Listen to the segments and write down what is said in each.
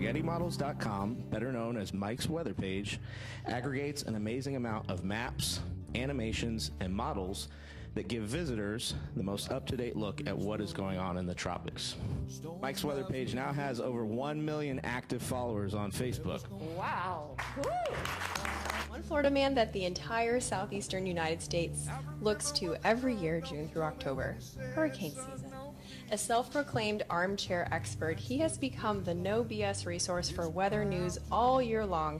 SpaghettiModels.com, better known as Mike's Weather Page, aggregates an amazing amount of maps, animations, and models that give visitors the most up-to-date look at what is going on in the tropics. Mike's Weather Page now has over 1 million active followers on Facebook. Wow. Woo. One Florida man that the entire southeastern United States looks to every year, June through October, hurricane season. A self-proclaimed armchair expert, he has become the no BS resource for weather news all year long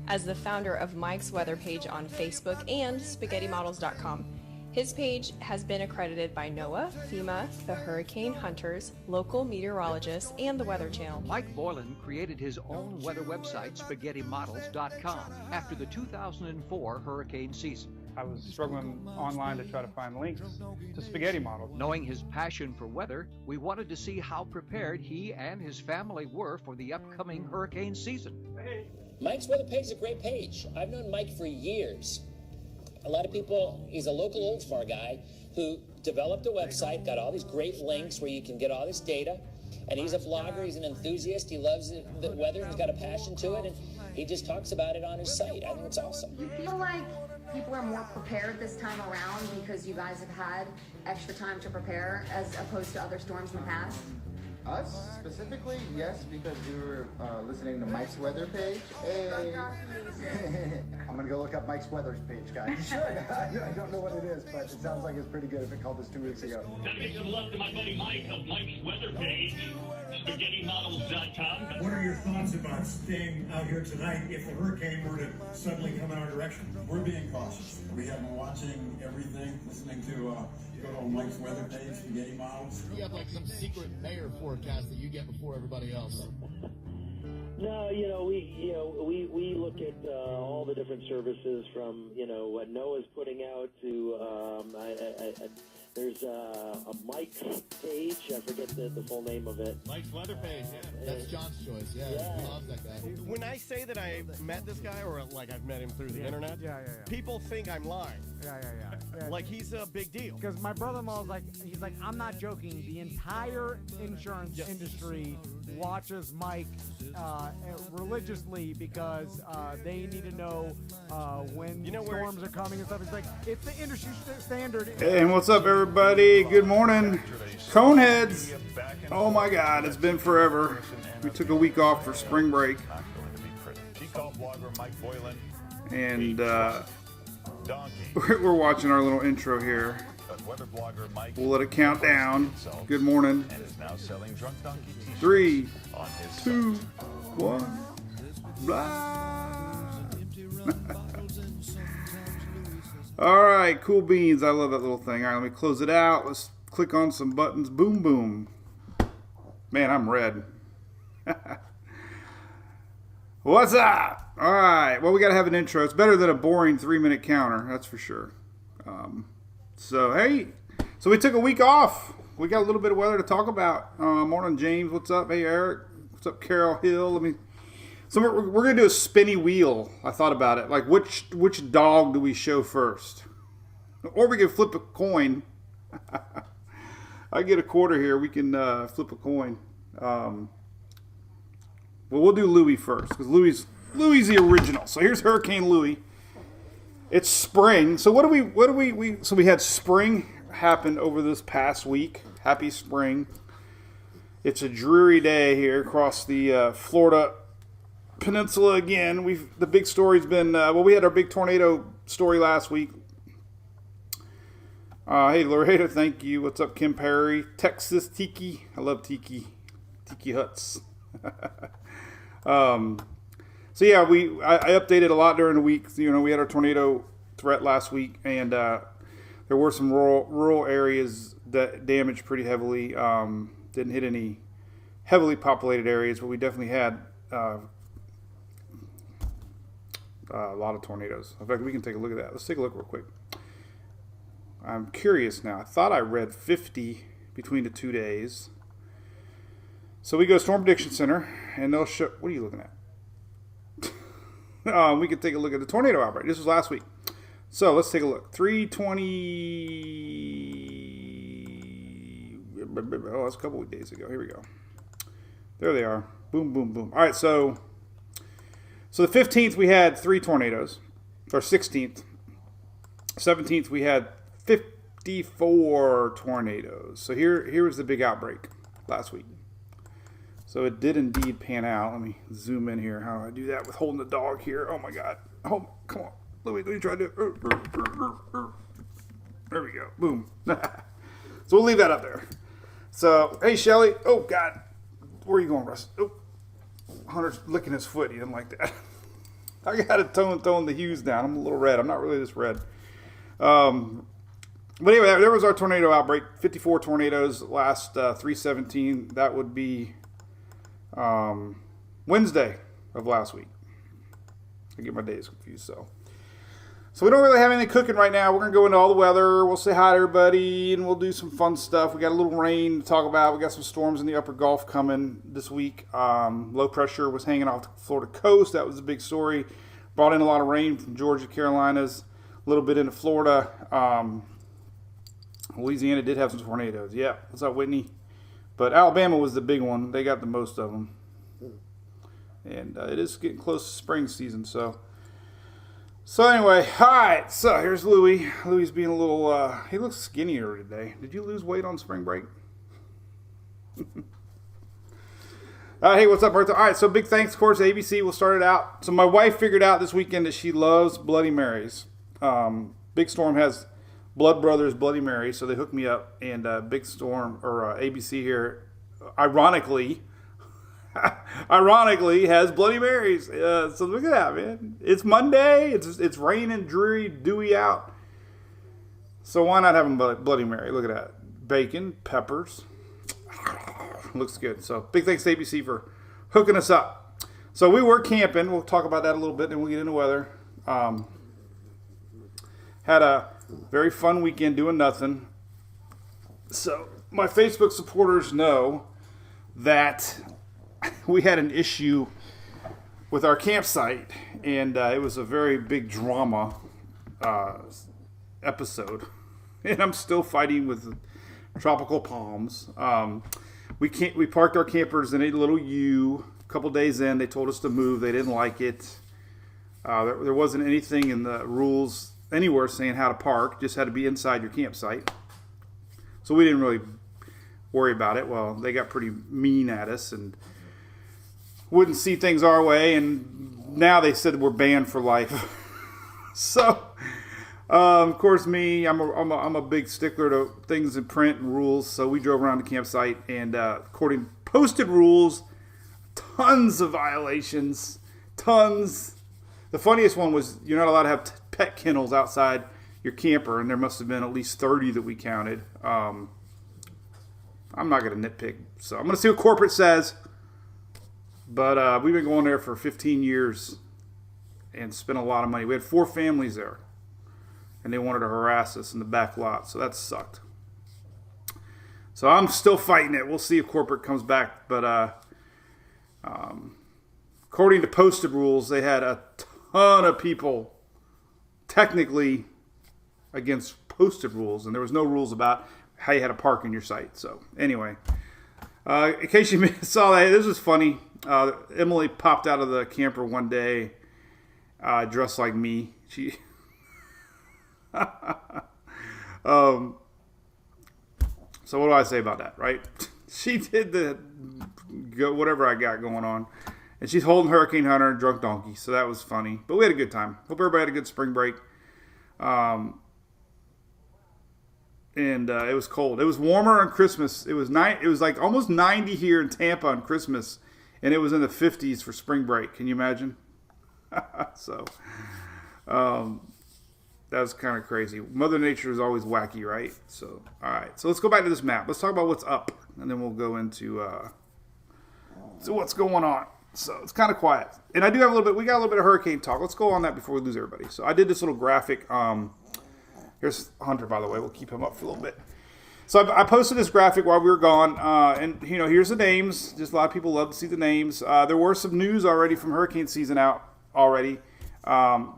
as the founder of Mike's Weather Page on Facebook and SpaghettiModels.com. His page has been accredited by NOAA, FEMA, the Hurricane Hunters, local meteorologists, and the Weather Channel. Mike Boylan created his own weather website, SpaghettiModels.com, after the 2004 hurricane season. I was struggling online to try to find links to spaghetti models. Knowing his passion for weather, we wanted to see how prepared he and his family were for the upcoming hurricane season. Mike's Weather Page is a great page. I've known Mike for years. A lot of people, he's a local Oldsmar guy who developed a website, got all these great links where you can get all this data. And he's a vlogger, he's an enthusiast, he loves the weather, he's got a passion to it, and he just talks about it on his site. I think it's awesome. You feel like people are more prepared this time around because you guys have had extra time to prepare as opposed to other storms in the past? Us specifically, yes, because we were listening to Mike's Weather Page. Hey. I'm gonna go look up Mike's Weather Page, guys. You should. I don't know what it is, but it sounds like it's pretty good if it called us 2 weeks ago. Gotta give some love to my buddy Mike of Mike's Weather Page, SpaghettiModels.com. What are your thoughts about staying out here tonight if the hurricane were to suddenly come in our direction? We're being cautious. We have been watching everything, listening to go on Mike's Weather Page, Spaghetti Models. You have like some secret mayor forecast that you get before everybody else. No, we look at all the different services from what NOAA's putting out to there's a Mike's page. I forget the full name of it. Mike's Weather Page. Yeah. That's John's choice. Yeah, he loves that guy. When I say that I met this guy, or like I've met him through the internet, people think I'm lying. Yeah. Like he's a big deal. Because my brother-in-law is he's like, I'm not joking. The entire insurance industry watches Mike religiously because they need to know when storms are coming and stuff. It's like, it's the industry standard. Hey, and what's up, everybody? Good morning. Coneheads. Oh my God, it's been forever. We took a week off for spring break. And we're watching our little intro here. We'll let it count down. Good morning. 3, 2, 1. Blah. All right, cool beans. I love that little thing. All right, let me close it out. Let's click on some buttons. Boom, boom. Man, I'm red. What's up? All right. Well, we got to have an intro. It's better than a boring 3-minute counter. That's for sure. Hey. So we took a week off. We got a little bit of weather to talk about. Morning, James. What's up? Hey, Eric. What's up, Carol Hill? So we're going to do a spinny wheel. I thought about it. Like, which dog do we show first? Or we can flip a coin. I get a quarter here. We can flip a coin. Well, we'll do Louie first because Louie's the original. So here's Hurricane Louie. It's spring. So so we had spring happen over this past week. Happy spring. It's a dreary day here across the Florida Peninsula again. The big story's been we had our big tornado story last week. Hey Laredo, thank you. What's up, Kim Perry? Texas Tiki. I love Tiki huts. So yeah, I updated a lot during the week. We had our tornado threat last week, and there were some rural areas that damaged pretty heavily. Didn't hit any heavily populated areas, but we definitely had a lot of tornadoes. In fact, we can take a look at that. Let's take a look real quick. I'm curious now. I thought I read 50 between the 2 days. So we go to Storm Prediction Center, and they'll show. What are you looking at? We can take a look at the tornado outbreak. This was last week. So let's take a look. 320. Oh, that's a couple of days ago. Here we go. There they are. Boom, boom, boom. All right, so the 15th we had 3 tornadoes, or 16th. 17th we had 54 tornadoes. So here was the big outbreak last week. So it did indeed pan out. Let me zoom in here. How do I do that with holding the dog here? Oh my God. Oh, come on. Louie, let me try to do it. There we go. Boom. So we'll leave that up there. So, hey, Shelly. Oh, God. Where are you going, Russ? Oh, Hunter's licking his foot. He didn't like that. I got to tone the hues down. I'm a little red. I'm not really this red. But anyway, there was our tornado outbreak. 54 tornadoes last 3/17. That would be Wednesday of last week. I get my days confused. So we don't really have anything cooking right now. We're going to go into all the weather. We'll say hi to everybody, and we'll do some fun stuff. We got a little rain to talk about. We got some storms in the upper Gulf coming this week. Low pressure was hanging off the Florida coast. That was a big story. Brought in a lot of rain from Georgia, Carolinas, a little bit into Florida. Louisiana did have some tornadoes. Yeah, what's up, Whitney? But Alabama was the big one. They got the most of them. And it is getting close to spring season, so anyway, all right, so here's Louie. Louie's being a little, he looks skinnier today. Did you lose weight on spring break? Hey, what's up, Bertha? All right, so big thanks, of course, ABC. We'll start it out. So my wife figured out this weekend that she loves Bloody Marys. Big Storm has Blood Brothers Bloody Mary, so they hooked me up. And Big Storm, or ABC here, ironically has Bloody Marys. So look at that, man. It's Monday. It's raining, dreary, dewy out. So why not have a Bloody Mary? Look at that. Bacon, peppers. Looks good. So big thanks to ABC for hooking us up. So we were camping. We'll talk about that a little bit, and we'll get into weather. Had a very fun weekend doing nothing. So my Facebook supporters know that we had an issue with our campsite, and it was a very big drama episode. And I'm still fighting with tropical palms. We parked our campers in a little U. A couple days in, they told us to move. They didn't like it. There wasn't anything in the rules anywhere saying how to park. Just had to be inside your campsite. So we didn't really worry about it. Well, they got pretty mean at us and wouldn't see things our way, and now they said we're banned for life. So, of course, I'm a big stickler to things in print and rules. So we drove around the campsite, and according to posted rules, tons of violations, tons. The funniest one was you're not allowed to have pet kennels outside your camper, and there must have been at least 30 that we counted. I'm not going to nitpick, so I'm going to see what corporate says. But we've been going there for 15 years and spent a lot of money. We had 4 families there, and they wanted to harass us in the back lot, so that sucked. So I'm still fighting it. We'll see if corporate comes back. But according to posted rules, they had a ton of people technically against posted rules, and there was no rules about how you had to park in your site. So anyway, in case you saw that, this was funny. Emily popped out of the camper one day dressed like me. She so what do I say about that, right? She did whatever I got going on, and she's holding Hurricane Hunter and Drunk Donkey, so that was funny. But we had a good time. Hope everybody had a good spring break. And it was cold. It was warmer on Christmas. It was like almost 90 here in Tampa on Christmas, and it was in the 50s for spring break. Can you imagine? So that was kind of crazy. Mother Nature is always wacky, right? So all right. So let's go back to this map. Let's talk about what's up, and then we'll go into what's going on. So it's kind of quiet, and I do have we got a little bit of hurricane talk. Let's go on that before we lose everybody. So I did this little graphic. Here's Hunter, by the way. We'll keep him up for a little bit. So I posted this graphic while we were gone, and here's the names. Just a lot of people love to see the names. There were some news already from hurricane season out already.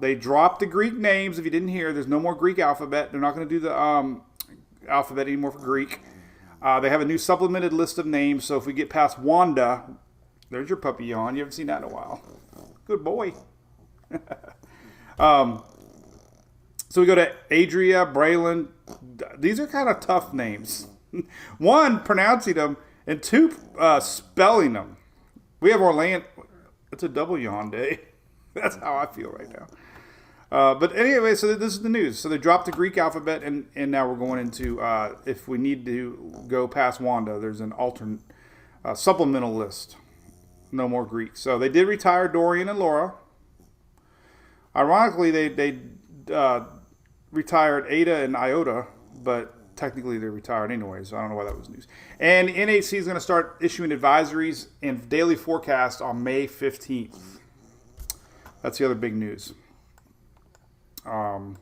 They dropped the Greek names. If you didn't hear, there's no more Greek alphabet. They're not going to do the alphabet anymore for Greek. They have a new supplemented list of names. So if we get past Wanda, There's your puppy yawn. You haven't seen that in a while. Good boy. So we go to Adria, Braylon. These are kind of tough names. One, pronouncing them, and two, spelling them. We have Orlando. It's a double yawn day. That's how I feel right now. But anyway, so this is the news. So they dropped the Greek alphabet, and now we're going into, if we need to go past Wanda, there's an alternate supplemental list. No more Greek. So they did retire Dorian and Laura. Ironically, they retired Ada and Iota, but technically they're retired anyway, so I don't know why that was news. And NHC is going to start issuing advisories and daily forecast on May 15th. That's the other big news. So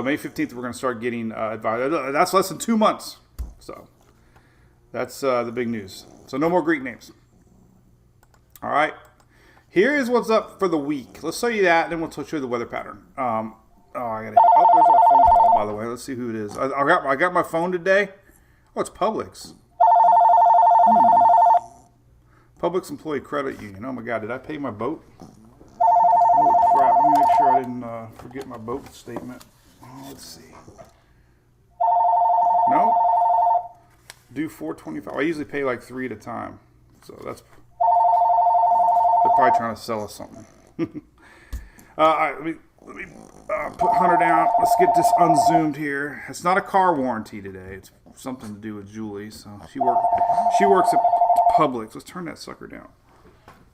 May 15th, we're going to start getting advice. That's less than 2 months. So that's the big news. So no more Greek names. All right. Here is what's up for the week. Let's show you that, and then we'll show you the weather pattern. There's our phone call, by the way. Let's see who it is. I got my phone today. Oh, it's Publix. Publix Employee Credit Union. Oh my God, did I pay my boat? Holy crap! Let me make sure I didn't forget my boat statement. Oh, let's see. No. Due $4.25. I usually pay like 3 at a time, so that's. They're probably trying to sell us something. Let me put Hunter down. Let's get this unzoomed here. It's not a car warranty today. It's something to do with Julie. So she works at Publix. Let's turn that sucker down.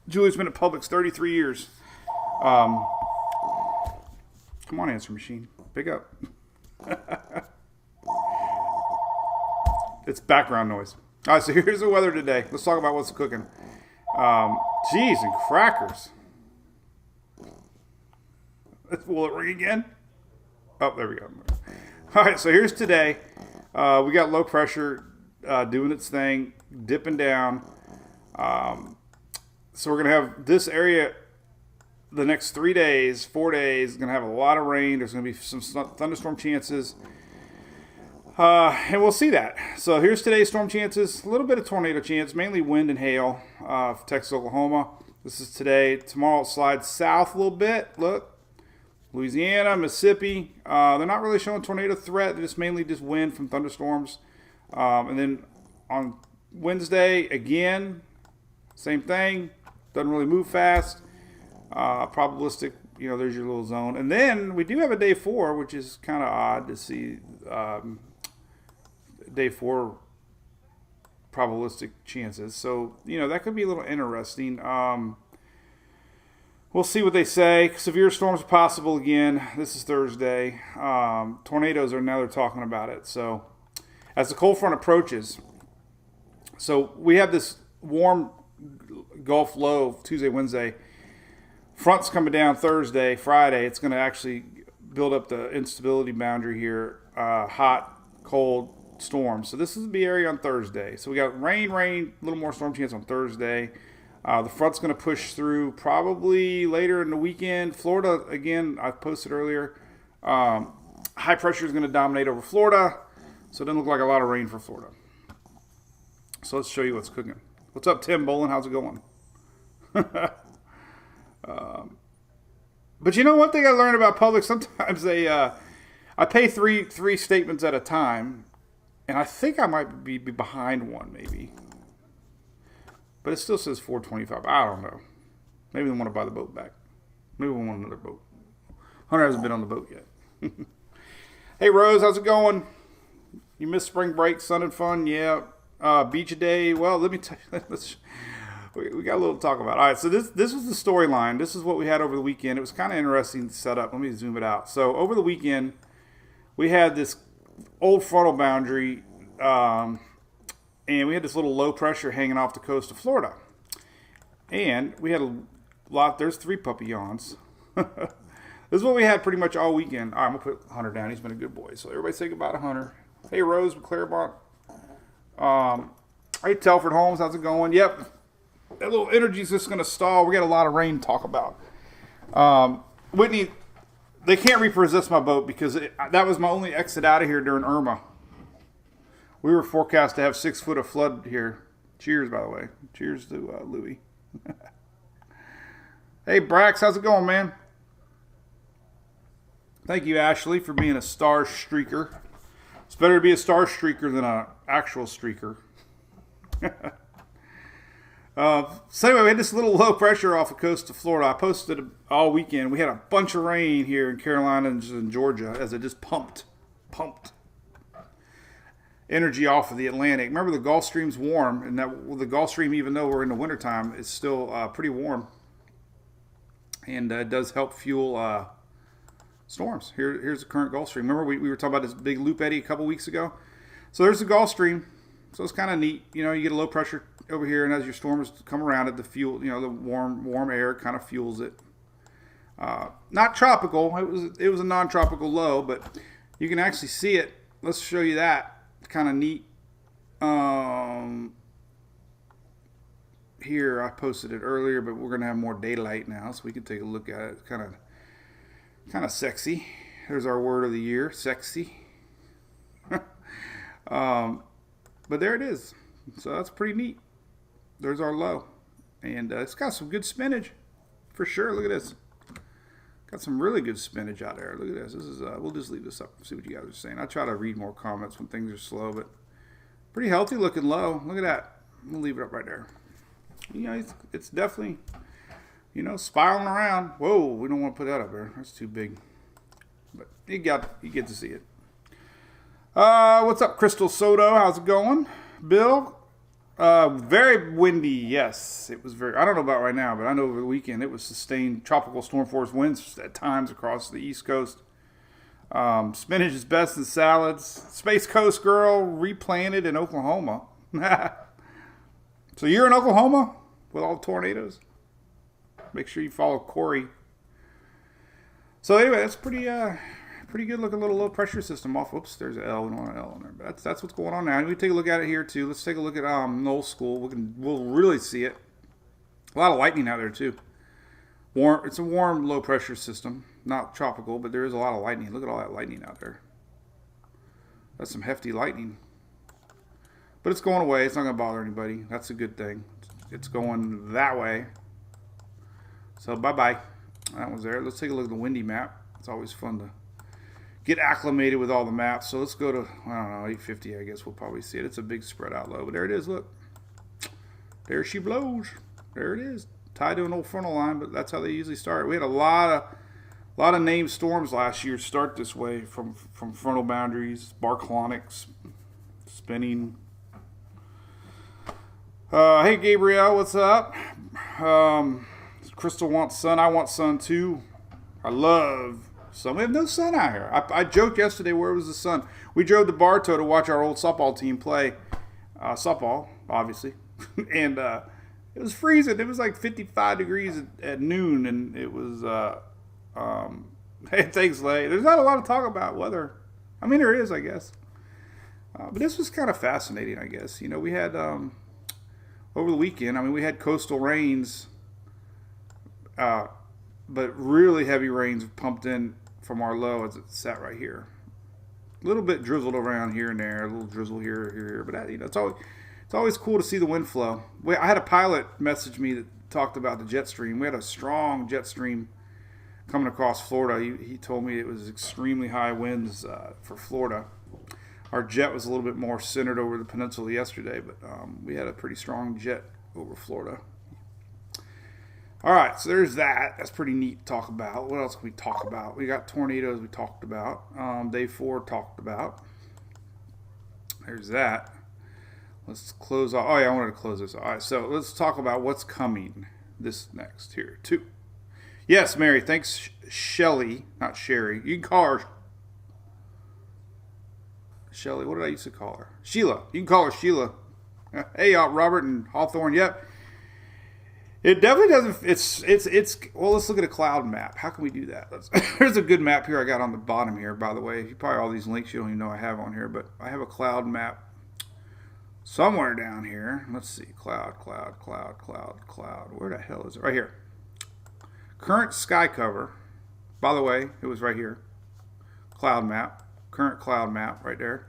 Julie's been at Publix 33 years. Come on, answer machine. Pick up. It's background noise. All right, so here's the weather today. Let's talk about what's cooking. Cheese and crackers. Will it ring again? Oh, there we go. All right, so here's today. We got low pressure doing its thing, dipping down. So we're going to have this area the next 3 days, 4 days, going to have a lot of rain. There's going to be some thunderstorm chances. And we'll see that. So here's today's storm chances. A little bit of tornado chance, mainly wind and hail for Texas, Oklahoma. This is today. Tomorrow it slides south a little bit. Look. Louisiana, Mississippi. They're not really showing tornado threat. They're just mainly just wind from thunderstorms. And then on Wednesday, again, same thing. Doesn't really move fast. Probabilistic, there's your little zone. And then we do have a day 4, which is kind of odd to see. Day 4 probabilistic chances. So, that could be a little interesting. We'll see what they say. Severe storms are possible again. This is Thursday. Tornadoes are now they're talking about it. So, as the cold front approaches, so we have this warm Gulf low Tuesday, Wednesday. Front's coming down Thursday, Friday. It's going to actually build up the instability boundary here. Hot, cold storms. So this is the area on Thursday. So we got rain, a little more storm chance on Thursday. The front's going to push through probably later in the weekend. Florida, again, I posted earlier. High pressure is going to dominate over Florida. So it doesn't look like a lot of rain for Florida. So let's show you what's cooking. What's up, Tim Bolin? How's it going? But one thing I learned about Publix, sometimes they, I pay three statements at a time, and I think I might be behind one maybe. But it still says $4.25. I don't know. Maybe they want to buy the boat back. Maybe we want another boat. Hunter hasn't been on the boat yet. Hey, Rose, how's it going? You missed spring break, sun and fun? Yeah. Beach day. Well, let me tell you. We got a little to talk about. All right, so this was the storyline. This is what we had over the weekend. It was kind of interesting to set up. Let me zoom it out. So over the weekend, we had this old frontal boundary, and we had this little low pressure hanging off the coast of Florida. And we had a lot. There's 3 puppy yawns. This is what we had pretty much all weekend. All right, I'm going to put Hunter down. He's been a good boy. So everybody say goodbye to Hunter. Hey, Rose with Claremont. Hey, Telford Holmes, how's it going? Yep. That little energy's just going to stall. We got a lot of rain to talk about. Whitney, they can't repossess my boat because that was my only exit out of here during Irma. We were forecast to have 6 foot of flood here Cheers, by the way. Cheers to Louie. Hey, Brax, how's it going, man? Thank you, Ashley, for being a star streaker. It's better to be a star streaker than an actual streaker. So anyway, we had this little low pressure off the coast of Florida. I posted it all weekend. We had a bunch of rain here in Carolina and Georgia as it just pumped energy off of the Atlantic. Remember, the Gulf Stream's warm, and the Gulf Stream, even though we're in the wintertime, is still pretty warm. And it does help fuel storms. Here's the current Gulf Stream. Remember, we were talking about this big loop eddy a couple weeks ago? So there's the Gulf Stream. So it's kind of neat. You know, you get a low pressure over here, and as your storms come around it, the fuel, you know, the warm air kind of fuels it. Not tropical. It was a non-tropical low, but you can actually see it. Let's show you that. It's kind of neat. Here, I posted it earlier, but we're going to have more daylight now, so we can take a look at it. Kind of sexy. There's our word of the year, sexy. But there it is. So that's pretty neat. There's our low. And it's got some good spinach, for sure. Look at this. Got some really good spinach out there. Look at this. This is we'll just leave this up and see what you guys are saying. I try to read more comments when things are slow, but pretty healthy looking low. Look at that. We'll leave it up right there. You know, it's definitely, you know, spiraling around. Whoa, we don't want to put that up there. That's too big. But you get to see it. What's up, Crystal Soto? How's it going? Bill? Very windy, yes. It was very, I don't know about right now, but I know over the weekend it was sustained tropical storm force winds at times across the East Coast. Spinach is best in salads. Space Coast Girl replanted in Oklahoma. So you're in Oklahoma with all the tornadoes? Make sure you follow Corey. So anyway, that's pretty good looking little low pressure system off. Oops, there's an L. We don't want an L in there. But that's what's going on now. We take a look at it here too. Let's take a look at Knoll School. We'll really see it. A lot of lightning out there too. Warm. It's a warm low pressure system, not tropical, but there is a lot of lightning. Look at all that lightning out there. That's some hefty lightning. But it's going away. It's not going to bother anybody. That's a good thing. It's going that way. So bye-bye. That was there. Let's take a look at the windy map. It's always fun to get acclimated with all the maps. So let's go to, I don't know, 850, I guess we'll probably see it. It's a big spread out low. But there it is, look. There she blows. There it is. Tied to an old frontal line, but that's how they usually start. We had a lot of named storms last year start this way from frontal boundaries, barclonics, spinning. Hey Gabriel, what's up? Crystal wants sun. I want sun too. I love sun. We have no sun out here. I joked yesterday, where was the sun? We drove to Bartow to watch our old softball team play softball, obviously, and it was freezing. It was like 55 degrees at noon, and it was. Hey, thanks, Lay. There's not a lot to talk about weather. I mean, there is, I guess, but this was kind of fascinating, I guess. You know, we had. Over the weekend, I mean, we had coastal rains, but really heavy rains pumped in from our low as it sat right here. A little bit drizzled around here and there, a little drizzle here, but you know, it's always cool to see the wind flow. I had a pilot message me that talked about the jet stream. We had a strong jet stream coming across Florida. He told me it was extremely high winds for Florida. Our jet was a little bit more centered over the peninsula yesterday, but we had a pretty strong jet over Florida. All right, so there's that. That's pretty neat to talk about. What else can we talk about? We got tornadoes we talked about. Day 4 talked about. There's that. Let's close off. Oh, yeah, I wanted to close this. All right, so let's talk about what's coming this next here, too. Yes, Mary, thanks, Shelly, not Sherry. You can call her Shelly. What did I used to call her? Sheila. You can call her Sheila. Hey, Robert and Hawthorne. Yep. It definitely doesn't. It's. Well, let's look at a cloud map. How can we do that? There's a good map here I got on the bottom here, by the way. You probably all these links you don't even know I have on here, but I have a cloud map somewhere down here. Let's see. Cloud. Where the hell is it? Right here. Current sky cover. By the way, it was right here. Cloud map. Current cloud map right there.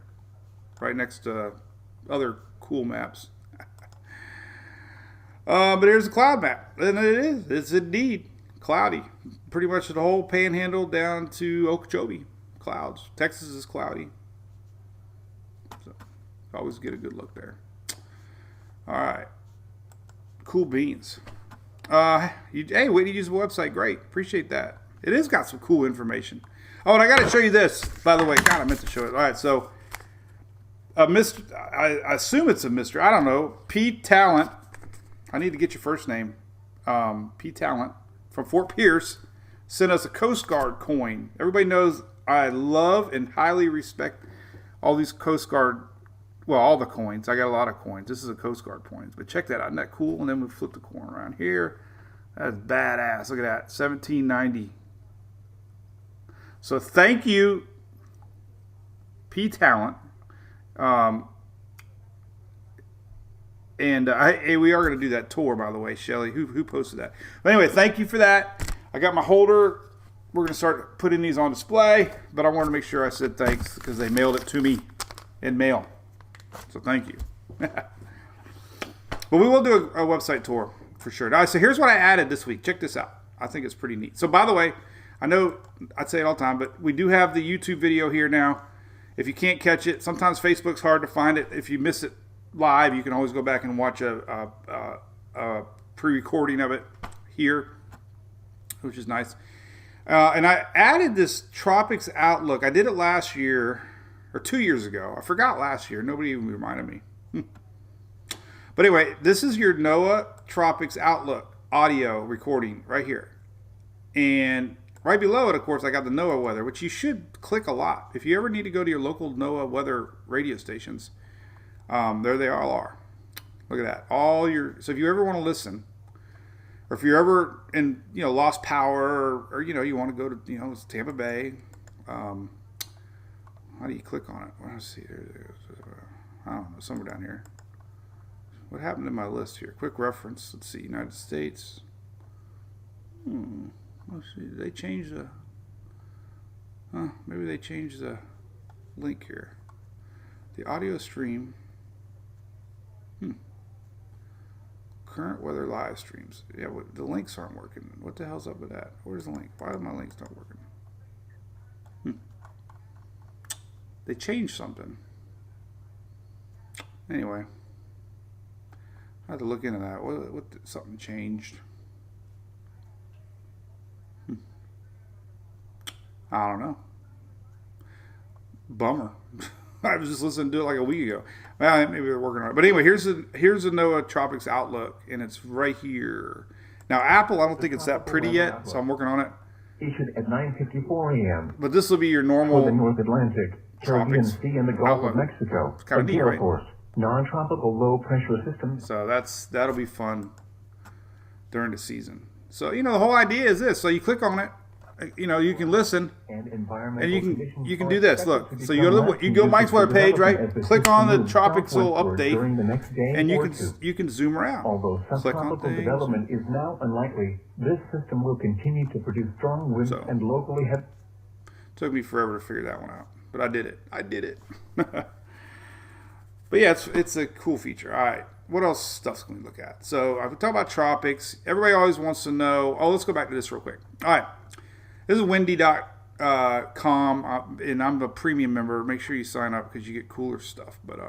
Right next to other cool maps. But here's the cloud map. And it is. It's indeed cloudy. Pretty much the whole panhandle down to Okeechobee. Clouds. Texas is cloudy. So always get a good look there. All right. Cool beans. Hey, Whitney used the website. Great. Appreciate that. It has got some cool information. Oh, and I got to show you this, by the way. God, I meant to show it. All right, so I assume it's a mystery. I don't know. P Talent. I need to get your first name. P Talent from Fort Pierce sent us a Coast Guard coin. Everybody knows I love and highly respect all these Coast Guard, well, all the coins. I got a lot of coins. This is a Coast Guard coins. But check that out. Isn't that cool? And then we flip the coin around here. That's badass. Look at that. 1790. So thank you, P Talent. Hey, we are going to do that tour, by the way, Shelly. Who posted that? But anyway, thank you for that. I got my holder. We're going to start putting these on display, but I wanted to make sure I said thanks because they mailed it to me in mail. So thank you. But we will do a website tour for sure. Now, so here's what I added this week. Check this out. I think it's pretty neat. So by the way, I know I'd say it all the time, but we do have the YouTube video here now. If you can't catch it, sometimes Facebook's hard to find it. If you miss it live, you can always go back and watch a pre-recording of it here, which is nice. And I added this Tropics Outlook. I did it last year, or 2 years ago. I forgot last year. Nobody even reminded me. But anyway, this is your NOAA Tropics Outlook audio recording right here. And right below it, of course, I got the NOAA weather, which you should click a lot. If you ever need to go to your local NOAA weather radio stations, there they all are. Look at that. So if you ever want to listen, or if you're ever in, lost power, or you want to go to, Tampa Bay, how do you click on it? Let's see. I don't know, somewhere down here. What happened to my list here? Quick reference. Let's see. United States. Let's see. Did they change the... maybe they changed the link here. The audio stream. Current weather live streams. Yeah, the links aren't working. What the hell's up with that? Where's the link? Why are my links not working? They changed something. Anyway. I have to look into that. What something changed? I don't know. Bummer. I was just listening to it like a week ago. Well, maybe they're working on it. But anyway, here's the NOAA Tropics Outlook, and it's right here. Now, Apple, I don't think it's that pretty yet, so I'm working on it. Issued at 9:54 a.m. But this will be your normal for the North Atlantic, Caribbean Sea, and the Gulf of Mexico. It's kind of neat, right? Non-tropical low-pressure system. So that'll be fun during the season. So the whole idea is this. So you click on it, you can listen, and you can do this. Look, so you go Mike's weather page, right? Click on the tropical update, and you can zoom around. Although subtropical development is now unlikely, this system will continue to produce strong winds and locally heavy. Took me forever to figure that one out, but I did it. But yeah, it's a cool feature. All right, what else stuff can we look at? So I've talked about tropics. Everybody always wants to know. Oh, let's go back to this real quick. All right, this is windy.com, and I'm a premium member. Make sure you sign up because you get cooler stuff. But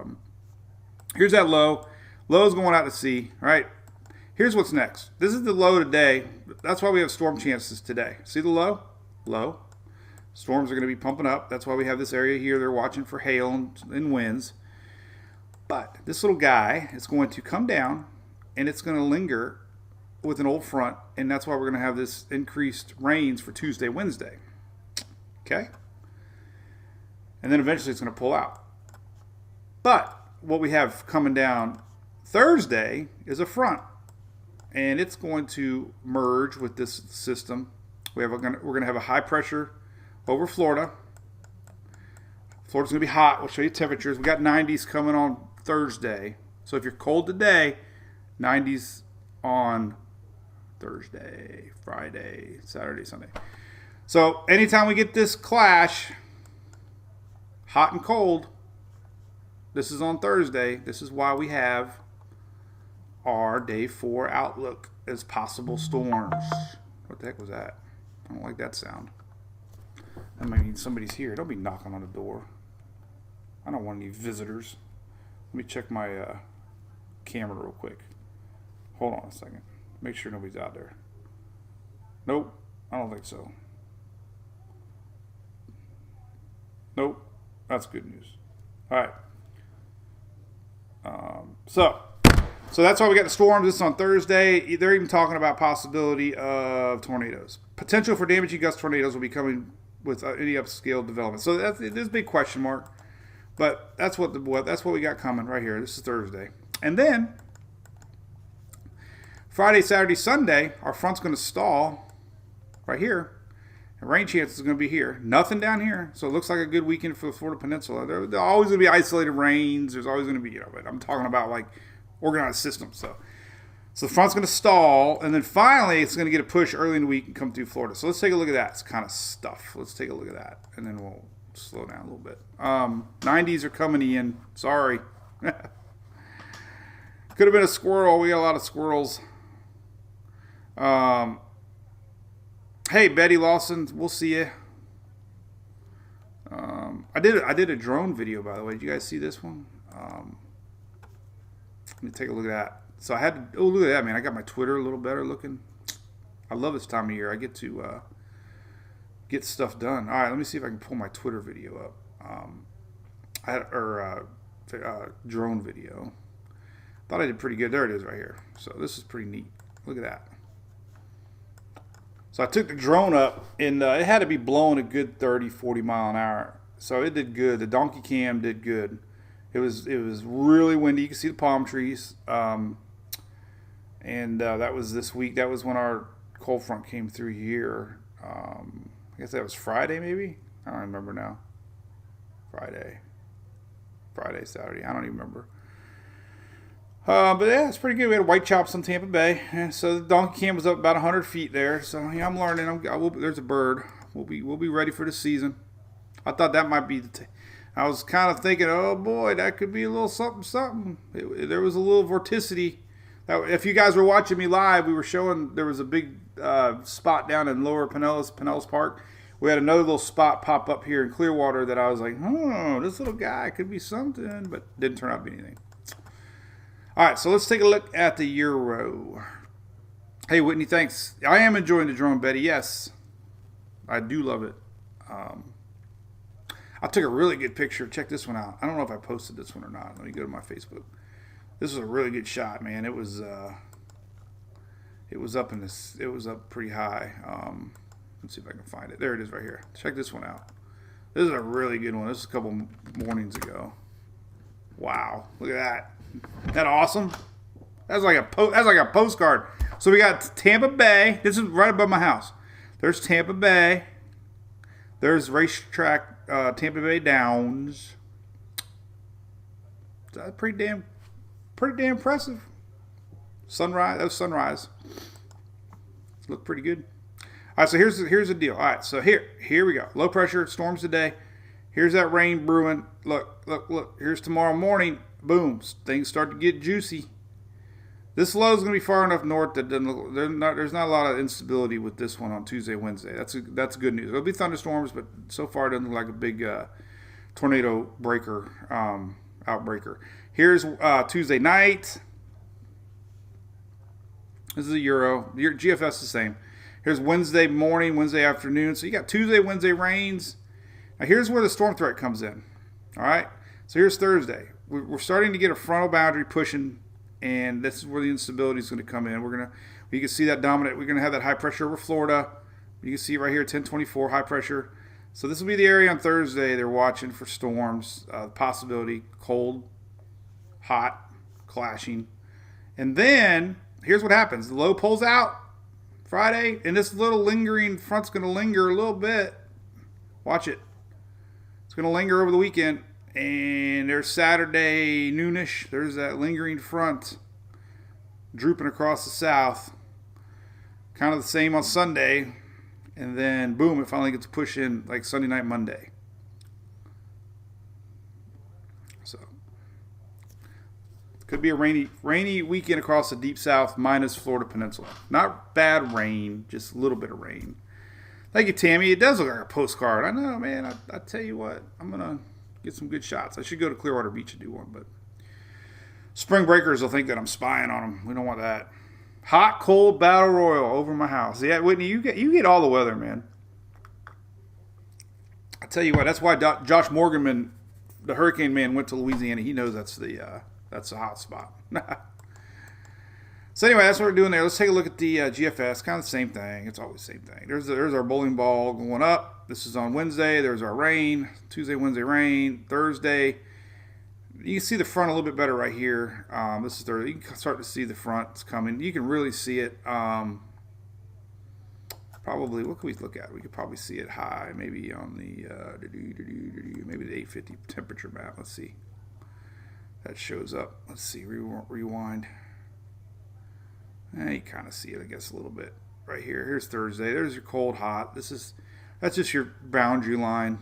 here's that low. Low's going out to sea. All right, here's what's next. This is the low today. That's why we have storm chances today. See the low? Low. Storms are going to be pumping up. That's why we have this area here. They're watching for hail and winds. But this little guy is going to come down, and it's going to linger with an old front, and that's why we're going to have this increased rains for Tuesday, Wednesday. Okay? And then eventually it's going to pull out. But what we have coming down Thursday is a front, and it's going to merge with this system. We're going to have a high pressure over Florida. Florida's going to be hot. We'll show you temperatures. We got 90s coming on Thursday. So if you're cold today, 90s on Thursday, Friday, Saturday, Sunday. So anytime we get this clash, hot and cold, this is on Thursday. This is why we have our day 4 outlook as possible storms. What the heck was that? I don't like that sound. That might mean somebody's here. Don't be knocking on the door. I don't want any visitors. Let me check my camera real quick. Hold on a second. Make sure nobody's out there. Nope. I don't think so. Nope. That's good news. All right. So that's why we got the storms. This is on Thursday. They're even talking about possibility of tornadoes. Potential for damaging gust tornadoes will be coming with any upscale development. So that's this big question mark. But that's what we got coming right here. This is Thursday. And then Friday, Saturday, Sunday, our front's going to stall right here. And rain chances are going to be here. Nothing down here. So it looks like a good weekend for the Florida Peninsula. There are always going to be isolated rains. There's always going to be, but I'm talking about like organized systems. So the front's going to stall. And then finally, it's going to get a push early in the week and come through Florida. So let's take a look at that. It's kind of stuff. Let's take a look at that. And then we'll slow down a little bit. 90s are coming in. Sorry. Could have been a squirrel. We got a lot of squirrels. Hey, Betty Lawson, we'll see you. I did a drone video, by the way. Did you guys see this one? Let me take a look at that. So I had to, oh, look at that, man. I got my Twitter a little better looking. I love this time of year. I get to get stuff done. All right, let me see if I can pull my Twitter video up. I had drone video. Thought I did pretty good. There it is right here. So this is pretty neat. Look at that. So I took the drone up, and it had to be blowing a good 30, 40 mile an hour. So it did good. The donkey cam did good. It was really windy. You can see the palm trees. And that was this week. That was when our cold front came through here. I guess that was Friday, maybe? I don't remember now. Friday, Saturday. I don't even remember. But yeah, it's pretty good. We had white chops on Tampa Bay. And so the donkey cam was up about 100 feet there. So yeah, I'm learning. There's a bird. We'll be ready for the season. I thought that might be I was kind of thinking, oh boy, that could be a little something. There was a little vorticity. If you guys were watching me live, we were showing there was a big spot down in Lower Pinellas Park. We had another little spot pop up here in Clearwater that I was like, oh, this little guy could be something, but didn't turn out to be anything. All right, so let's take a look at the Euro. Hey, Whitney, thanks. I am enjoying the drone, Betty. Yes, I do love it. I took a really good picture. Check this one out. I don't know if I posted this one or not. Let me go to my Facebook. This was a really good shot, man. It was up in this. It was up pretty high. Let's see if I can find it. There it is, right here. Check this one out. This is a really good one. This is a couple mornings ago. Wow, look at that. Isn't that awesome? That's like a postcard. So we got Tampa Bay. This is right above my house. There's Tampa Bay. There's racetrack Tampa Bay Downs. That's pretty damn impressive. Sunrise. That was sunrise. Looked pretty good. All right, so here's the deal. All right, so here we go. Low pressure storms today. Here's that rain brewing. Look. Here's tomorrow morning. Boom. Things start to get juicy. This low is going to be far enough north that there's not a lot of instability with this one on Tuesday, Wednesday. That's good news. There'll be thunderstorms, but so far it doesn't look like a big tornado outbreaker. Here's Tuesday night. This is a Euro. Your GFS is the same. Here's Wednesday morning, Wednesday afternoon. So you got Tuesday, Wednesday rains. Now here's where the storm threat comes in. All right. So here's Thursday. We're starting to get a frontal boundary pushing, and this is where the instability is going to come in. You can see that dominant. We're going to have that high pressure over Florida. You can see right here, 1024 high pressure. So this will be the area on Thursday they're watching for storms, possibility, cold, hot, clashing. And then here's what happens. The low pulls out Friday, and this little lingering front's going to linger a little bit. Watch it. It's going to linger over the weekend. And there's Saturday noonish. There's that lingering front drooping across the south. Kind of the same on Sunday. And then, boom, it finally gets pushed in like Sunday night, Monday. So, Could be a rainy weekend across the deep south minus Florida Peninsula. Not bad rain, just a little bit of rain. Thank you, Tammy. It does look like a postcard. I know, man. I tell you what, I'm going to get some good shots. I should go to Clearwater Beach and do one, but spring breakers will think that I'm spying on them. We don't want that. Hot, cold battle royal over my house. Yeah, Whitney, you get all the weather, man. I tell you what, that's why Josh Morganman, the Hurricane Man, went to Louisiana. He knows that's the hot spot. So anyway, that's what we're doing there. Let's take a look at the GFS. Kind of the same thing. It's always the same thing. There's our bowling ball going up. This is on Wednesday. There's our rain. Tuesday, Wednesday, rain. Thursday. You can see the front a little bit better right here. This is Thursday. You can start to see the front. It's coming. You can really see it. Probably, what can we look at? We could probably see it high, maybe on the maybe the 850 temperature map. Let's see. That shows up. Let's see. Rewind. You kind of see it, I guess, a little bit right here. Here's Thursday. There's your cold, hot. That's just your boundary line.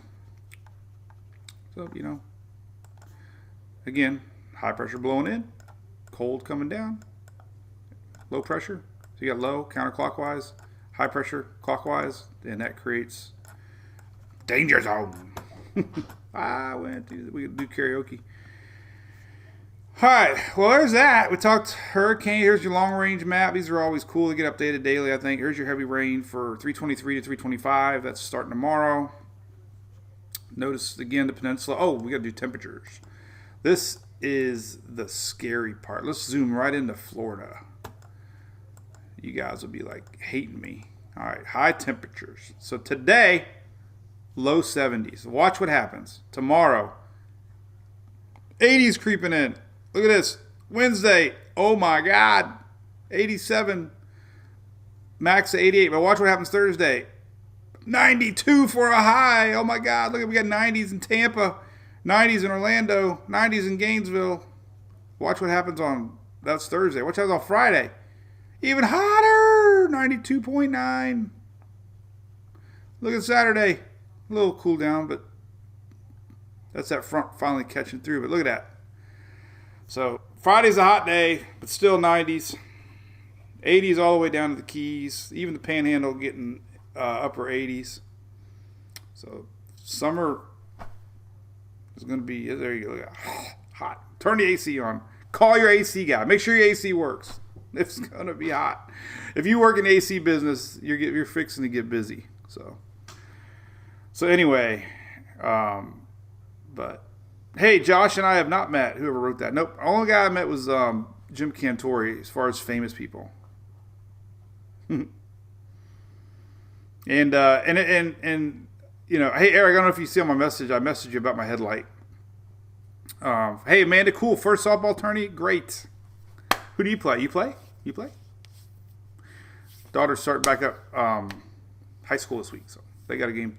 So, again, high pressure blowing in, cold coming down, low pressure. So you got low counterclockwise, high pressure clockwise, and that creates danger zone. We could do karaoke. All right, well, there's that. We talked hurricane. Here's your long-range map. These are always cool to get updated daily, I think. Here's your heavy rain for 323 to 325. That's starting tomorrow. Notice, again, the peninsula. Oh, we got to do temperatures. This is the scary part. Let's zoom right into Florida. You guys will be, hating me. All right, high temperatures. So today, low 70s. Watch what happens. Tomorrow, 80s creeping in. Look at this. Wednesday, oh my God, 87. Max of 88. But watch what happens Thursday. 92 for a high. Oh my God, look, we got 90s in Tampa, 90s in Orlando, 90s in Gainesville. Watch what happens that's Thursday. Watch what happens on Friday. Even hotter, 92.9. Look at Saturday. A little cool down, but that's that front finally catching through. But look at that. So Friday's a hot day, but still 90s. 80s all the way down to the Keys. Even the Panhandle getting upper 80s. So summer is going to be, there you go, hot. Turn the AC on. Call your AC guy. Make sure your AC works. It's going to be hot. If you work in the AC business, you're fixing to get busy. So anyway, but hey, Josh and I have not met. Whoever wrote that. Nope. The only guy I met was Jim Cantori as far as famous people. And hey, Eric, I don't know if you see on my message. I messaged you about my headlight. Hey, Amanda, cool. First softball tourney, great. Who do you play? You play? Daughter's starting back up high school this week, so they got a game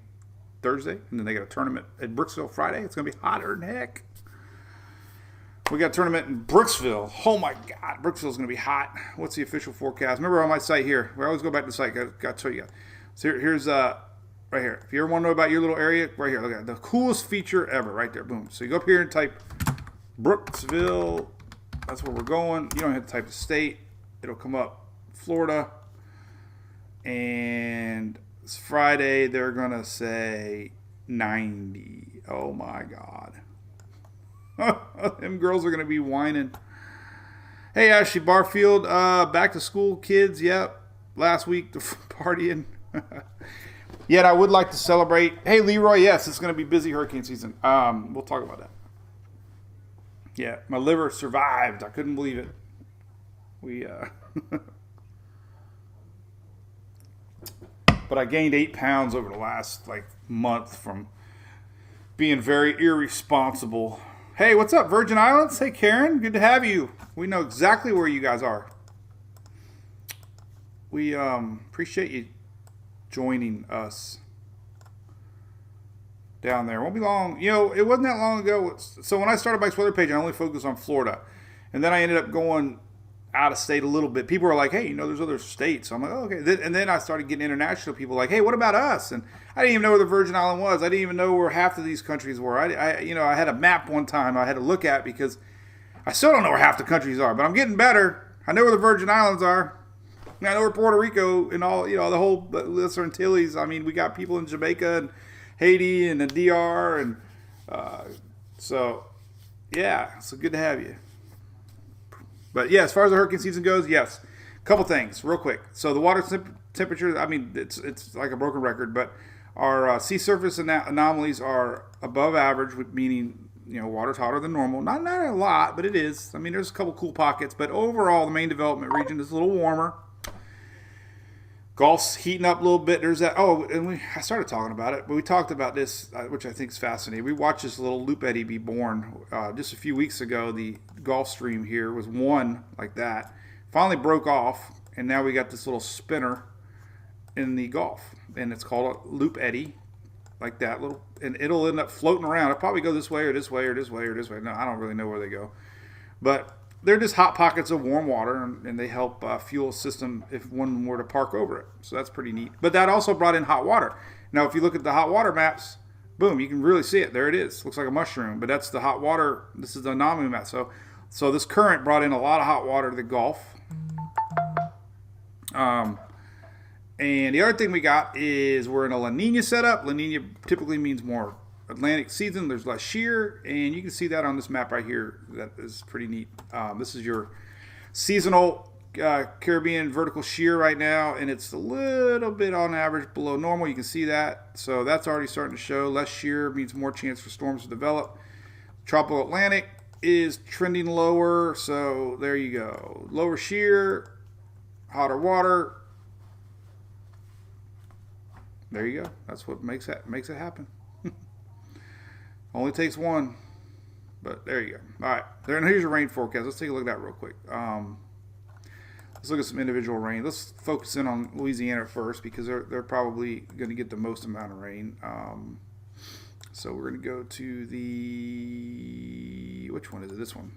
Thursday, and then they got a tournament at Brooksville Friday. It's going to be hotter than heck. We got a tournament in Brooksville. Oh, my God. Brooksville's going to be hot. What's the official forecast? Remember on my site here. We always go back to the site. Got to show you guys. So here's right here. If you ever want to know about your little area, right here. Look at it. The coolest feature ever right there. Boom. So you go up here and type Brooksville. That's where we're going. You don't have to type the state. It'll come up Florida. And it's Friday. They're going to say 90. Oh, my God. Them girls are going to be whining. Hey, Ashley Barfield. Back to school, kids. Yep. Last week, partying. Yet I would like to celebrate. Hey, Leroy. Yes, it's going to be busy hurricane season. We'll talk about that. Yeah, my liver survived. I couldn't believe it. But I gained 8 pounds over the last month from being very irresponsible. Hey, what's up, Virgin Islands? Hey, Karen, good to have you. We know exactly where you guys are. We appreciate you joining us down there. Won't be long. It wasn't that long ago. So when I started Mike's Weather Page, I only focused on Florida. And then I ended up going out of state a little bit. People were like, hey, there's other states. So I'm like, oh, okay. And then I started getting international people like, hey, what about us? And I didn't even know where the Virgin Island was. I didn't even know where half of these countries were. I had a map one time I had to look at because I still don't know where half the countries are, but I'm getting better. I know where the Virgin Islands are. I know where Puerto Rico and all, the whole Lesser Antilles. I mean, we got people in Jamaica and Haiti and the DR. And so, yeah, so good to have you. But, yeah, as far as the hurricane season goes, yes. A couple things, real quick. So the water temperature, I mean, it's like a broken record, but our sea surface anomalies are above average, meaning, water's hotter than normal. Not a lot, but it is. I mean, there's a couple cool pockets, but overall, the main development region is a little warmer. Gulf's heating up a little bit. There's that. Oh, and I started talking about it, but we talked about this, which I think is fascinating. We watched this little loop eddy be born just a few weeks ago. The Gulf Stream here was one like that. Finally broke off, and now we got this little spinner in the Gulf, and it's called a loop eddy, like that little, and it'll end up floating around. It'll probably go this way or this way or this way or this way. No, I don't really know where they go, but they're just hot pockets of warm water, and they help fuel a system if one were to park over it. So that's pretty neat. But that also brought in hot water. Now, if you look at the hot water maps, boom, you can really see it. There it is. Looks like a mushroom, but that's the hot water. This is the anomaly map. So this current brought in a lot of hot water to the Gulf. And the other thing we got is we're in a La Nina setup. La Nina typically means more Atlantic season. There's less shear, and you can see that on this map right here. That is pretty neat. This is your seasonal Caribbean vertical shear right now, and it's a little bit on average below normal. You can see that. So that's already starting to show. Less shear means more chance for storms to develop. Tropical Atlantic is trending lower, so there you go. Lower shear, hotter water. There you go. That's what makes it happen. Only takes one, but there you go. All right, here's your rain forecast. Let's take a look at that real quick. Let's look at some individual rain. Let's focus in on Louisiana first because they're probably going to get the most amount of rain. So we're going to go to which one is it? This one.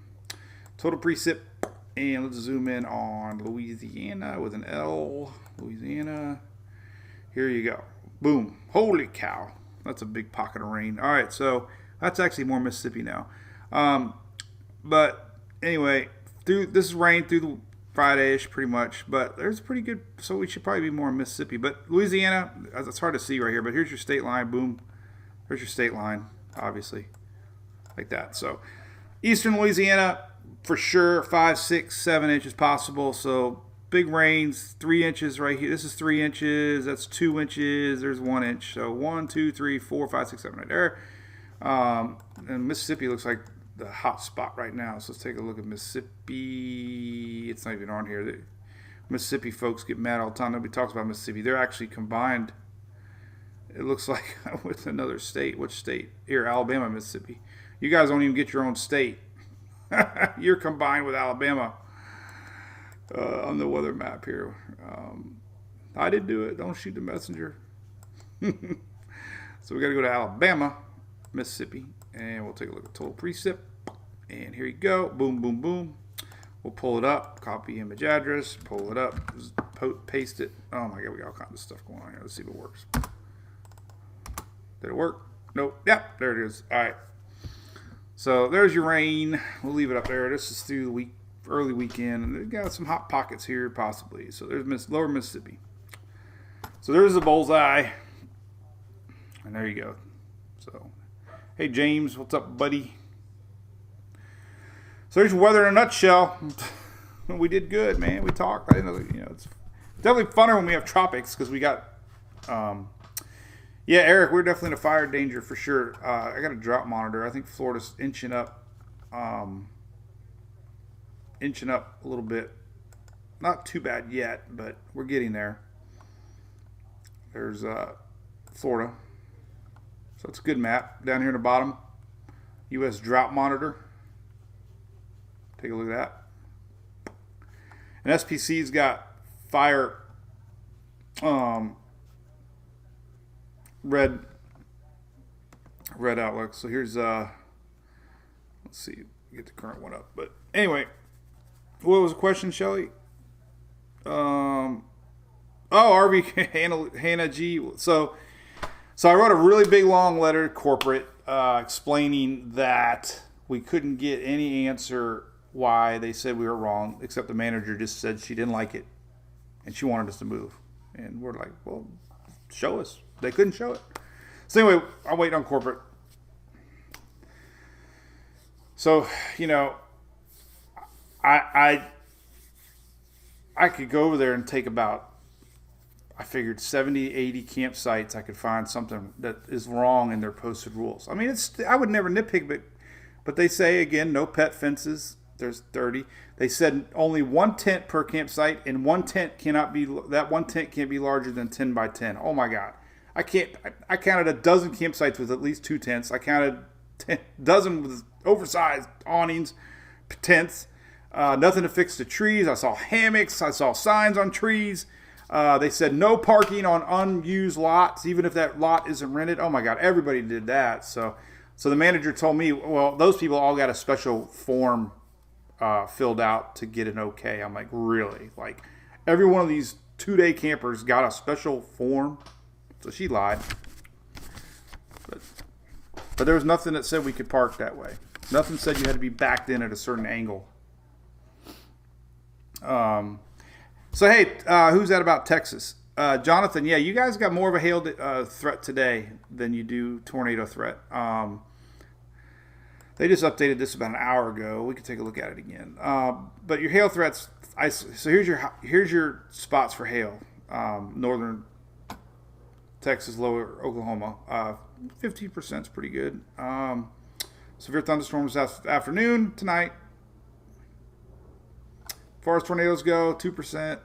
Total precip, and let's zoom in on Louisiana with an L. Louisiana. Here you go. Boom. Holy cow. That's a big pocket of rain. All right, so that's actually more Mississippi now. But anyway, this is rain through the Friday-ish pretty much, but there's pretty good, so we should probably be more in Mississippi. But Louisiana, it's hard to see right here, but here's your state line. Boom. There's your state line, obviously, like that. So eastern Louisiana, for sure, 5, 6, 7 inches possible. So big rains, 3 inches right here. This is 3 inches. That's 2 inches. There's 1 inch. So 1, 2, 3, 4, 5, 6, 7 right there. And Mississippi looks like the hot spot right now. So let's take a look at Mississippi. It's not even on here. The Mississippi folks get mad all the time. Nobody talks about Mississippi. They're actually combined. It looks like with another state. Which state? Here, Alabama, Mississippi. You guys don't even get your own state. You're combined with Alabama on the weather map here. I didn't do it. Don't shoot the messenger. So we got to go to Alabama, Mississippi, and we'll take a look at total precip. And here you go. Boom, boom, boom. We'll pull it up. Copy image address. Pull it up. Paste it. Oh my God, we got all kinds of stuff going on here. Let's see if it works. Did it work? Nope. Yep, there it is. All right. So there's your rain. We'll leave it up there. This is through the week, early weekend, and they've got some hot pockets here possibly. So there's lower Mississippi. So there's the bullseye. And there you go. So, hey James, what's up, buddy? So there's weather in a nutshell. We did good, man. We talked. I didn't know, it's definitely funner when we have tropics because we got, yeah, Eric, we're definitely in a fire danger for sure. I got a drought monitor. I think Florida's inching up a little bit. Not too bad yet, but we're getting there. There's Florida. So it's a good map. Down here in the bottom, U.S. drought monitor. Take a look at that. And SPC's got fire red outlook. So here's let's see, get the current one up. But anyway, what was the question, Shelly? RV Hannah G. So I wrote a really big long letter to corporate explaining that we couldn't get any answer why they said we were wrong, except the manager just said she didn't like it and she wanted us to move. And we're like, well, show us. They couldn't show it. So anyway, I'm waiting on corporate. So, you know, I could go over there and take about, I figured 70, 80 campsites. I could find something that is wrong in their posted rules. I mean, I would never nitpick, but they say, again, no pet fences. There's 30. They said only one tent per campsite, and one tent can't be larger than 10 by 10. Oh my God. I counted a dozen campsites with at least 2 tents. I counted a dozen with oversized awnings, tents. Nothing to fix the trees. I saw hammocks. I saw signs on trees. They said no parking on unused lots, even if that lot isn't rented. Oh my God, everybody did that. So the manager told me, well, those people all got a special form filled out to get an okay. I'm like, really? Like, every one of these 2-day campers got a special form? So she lied. But there was nothing that said we could park that way. Nothing said you had to be backed in at a certain angle. So, hey, who's that about Texas? Jonathan, yeah, you guys got more of a hail threat today than you do tornado threat. They just updated this about an hour ago. We could take a look at it again. But your hail threats, so here's your spots for hail. Northern Texas, lower Oklahoma. 15% is pretty good. Severe thunderstorms afternoon, tonight. As far as tornadoes go, 2%.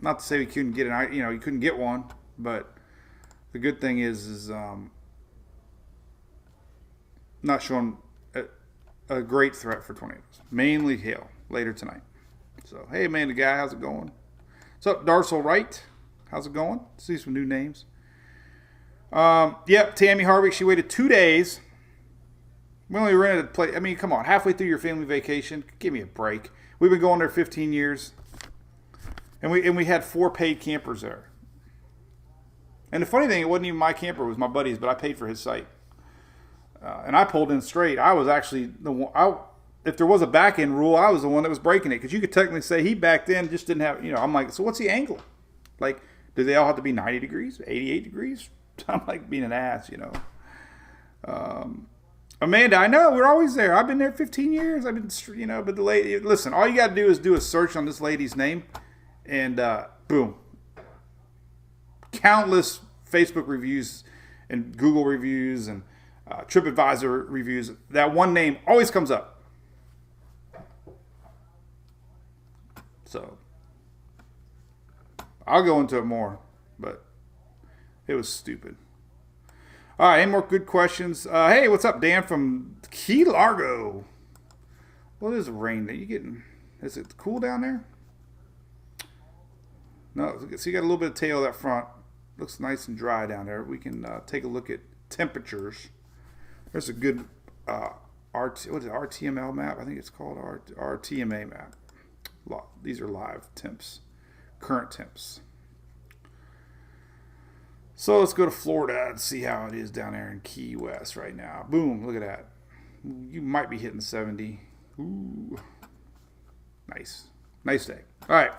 Not to say we couldn't get you couldn't get one, but the good thing is not showing a great threat for tornadoes. Mainly hail later tonight. So, hey, Amanda Guy, how's it going? What's up, Darcel Wright? How's it going? See some new names. Yep, Tammy Harvick, she waited 2 days. We only rented a place. I mean, come on, halfway through your family vacation, give me a break. We've been going there 15 years. And we had 4 paid campers there. And the funny thing, it wasn't even my camper, it was my buddy's, but I paid for his site. And I pulled in straight. I was actually the one. If there was a back end rule, I was the one that was breaking it, because you could technically say he backed in, just didn't have. I'm like, so what's the angle? Like, do they all have to be 90 degrees, 88 degrees? I'm like being an ass, Amanda, I know we're always there. I've been there 15 years. I've been, but the lady. Listen, all you got to do is do a search on this lady's name, and boom, countless Facebook reviews and Google reviews and TripAdvisor reviews. That one name always comes up. So I'll go into it more, but it was stupid. All right, any more good questions? Hey, what's up, Dan from Key Largo? What is the rain that you getting? Is it cool down there? No, so you got a little bit of tail that front. Looks nice and dry down there. We can take a look at temperatures. There's a good RTML map. I think it's called RTMA map. These are live temps, current temps. So let's go to Florida and see how it is down there in Key West right now. Boom, look at that. You might be hitting 70. Ooh. Nice. Nice day. All right.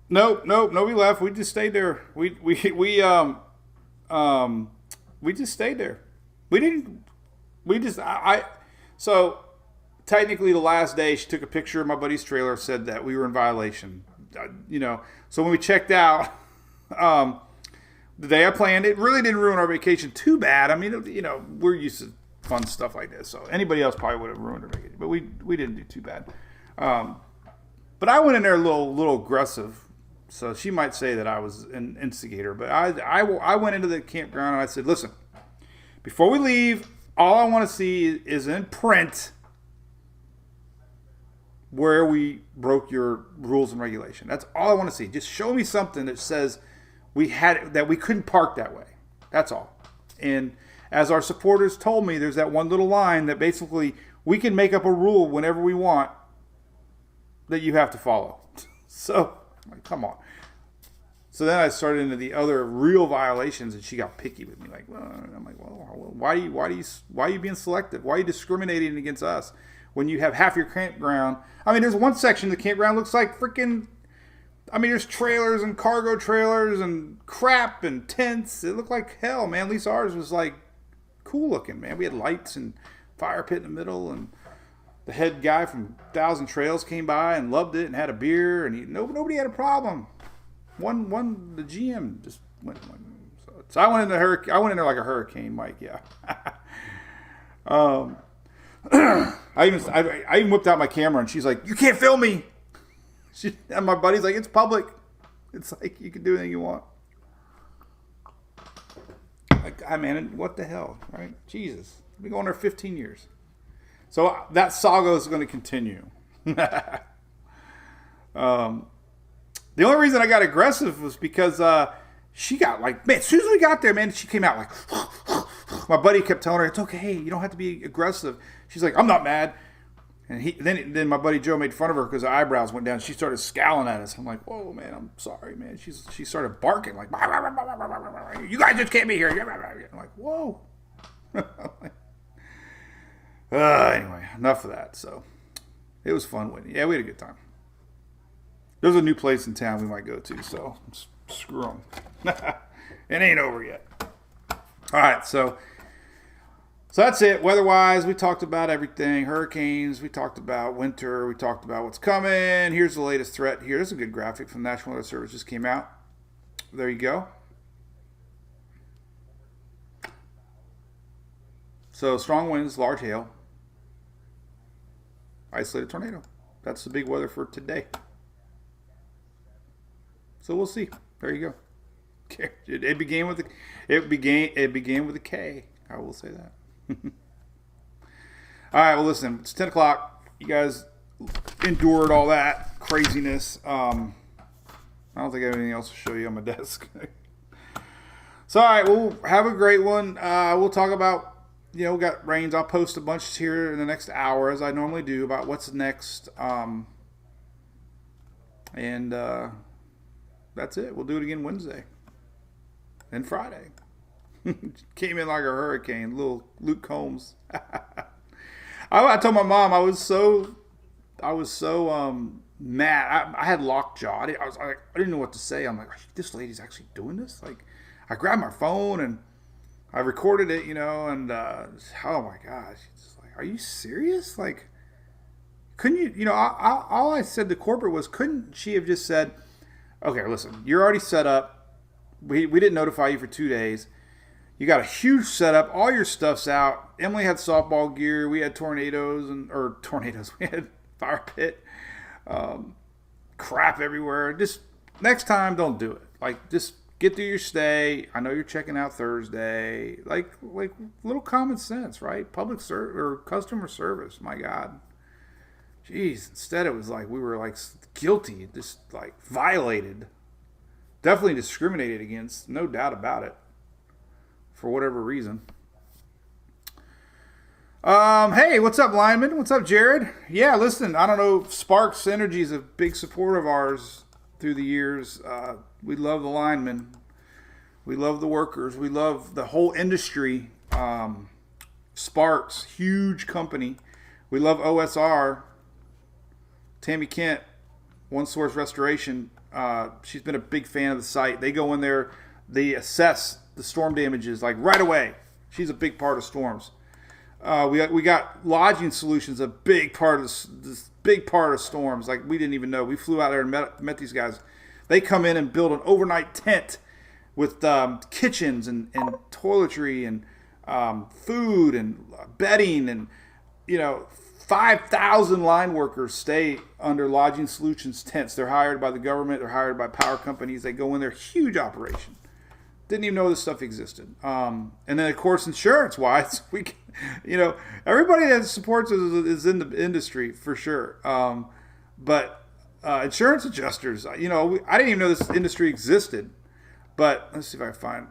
Nope, nobody left. We just stayed there. We just stayed there. So technically the last day she took a picture of my buddy's trailer, said that we were in violation. So when we checked out, the day I planned, it really didn't ruin our vacation too bad. I mean, we're used to fun stuff like this, so anybody else probably would have ruined our vacation, but we didn't do too bad. But I went in there a little aggressive, so she might say that I was an instigator. But I went into the campground and I said, listen, before we leave, all I want to see is in print where we broke your rules and regulation. That's all I want to see. Just show me something that says that we couldn't park that way. That's all. And as our supporters told me, there's that one little line that basically we can make up a rule whenever we want that you have to follow. So, come on. So then I started into the other real violations, and she got picky with me. Like, well, I'm like, well, why are you being selective? Why are you discriminating against us when you have half your campground? I mean, there's one section of the campground looks like freaking. I mean, there's trailers and cargo trailers and crap and tents. It looked like hell, man. At least ours was like cool looking, man. We had lights and fire pit in the middle, and the head guy from 1,000 Trails came by and loved it and had a beer, and nobody had a problem. The GM just went. So I went into I went in there like a hurricane, Mike. Yeah. I even whipped out my camera, and she's like, "You can't film me." And my buddy's like, "It's public. It's like you can do anything you want." Like, I mean, what the hell, right? Jesus, I've been going there 15 years. So that saga is going to continue. The only reason I got aggressive was because she got like, man, as soon as we got there, man, she came out like, my buddy kept telling her, it's okay, you don't have to be aggressive. She's like, I'm not mad. And then my buddy Joe made fun of her because her eyebrows went down. She started scowling at us. I'm like, whoa, man, I'm sorry, man. She started barking like, you guys just can't be here. I'm like, whoa. Anyway, enough of that. So it was fun. Yeah, we had a good time. There's a new place in town we might go to, so screw them. It ain't over yet. All right, so that's it. Weather-wise, we talked about everything. Hurricanes, we talked about winter, we talked about what's coming. Here's the latest threat here. There's a good graphic from the National Weather Service just came out. There you go. So strong winds, large hail, isolated tornado. That's the big weather for today. So we'll see. There you go. It began with a K. I will say that. All right. Well, listen. It's 10 o'clock. You guys endured all that craziness. I don't think I have anything else to show you on my desk. So all right. We'll have a great one. We'll talk about. We got rains. I'll post a bunch here in the next hour, as I normally do, about what's next. And that's it. We'll do it again Wednesday and Friday. Came in like a hurricane, little Luke Combs. I told my mom I was so mad. I had lockjaw. I didn't know what to say. I'm like, this lady's actually doing this? Like, I grabbed my phone and I recorded it, and oh my gosh, it's like, are you serious? Like, couldn't you, all I said to corporate was, couldn't she have just said, okay, listen, you're already set up. We didn't notify you for 2 days. You got a huge setup. All your stuff's out. Emily had softball gear. We had tornadoes. We had fire pit. Crap everywhere. Just next time, don't do it. Like, just get through your stay. I know you're checking out Thursday. Like little common sense, right? Public or customer service. My God. Jeez. Instead, it was like we were like guilty, just like violated, definitely discriminated against, no doubt about it, for whatever reason. Hey, what's up, lineman? What's up, Jared? Yeah, listen, I don't know, Sparks Energy is a big supporter of ours through the years. We love the linemen. We love the workers. We love the whole industry. Sparks, huge company. We love OSR. Tammy Kent, One Source Restoration. She's been a big fan of the site. They go in there, they assess the storm damages like right away. She's a big part of storms. We got lodging solutions, a big part of this big part of storms. Like, we didn't even know. We flew out there and met these guys. They come in and build an overnight tent with kitchens and toiletry and food and bedding, and 5,000 line workers stay under Lodging Solutions tents. They're hired by the government. They're hired by power companies. They go in there, huge operation. Didn't even know this stuff existed. And then, of course, insurance-wise, everybody that supports us is in the industry for sure. But insurance adjusters, I didn't even know this industry existed. But let's see if I find,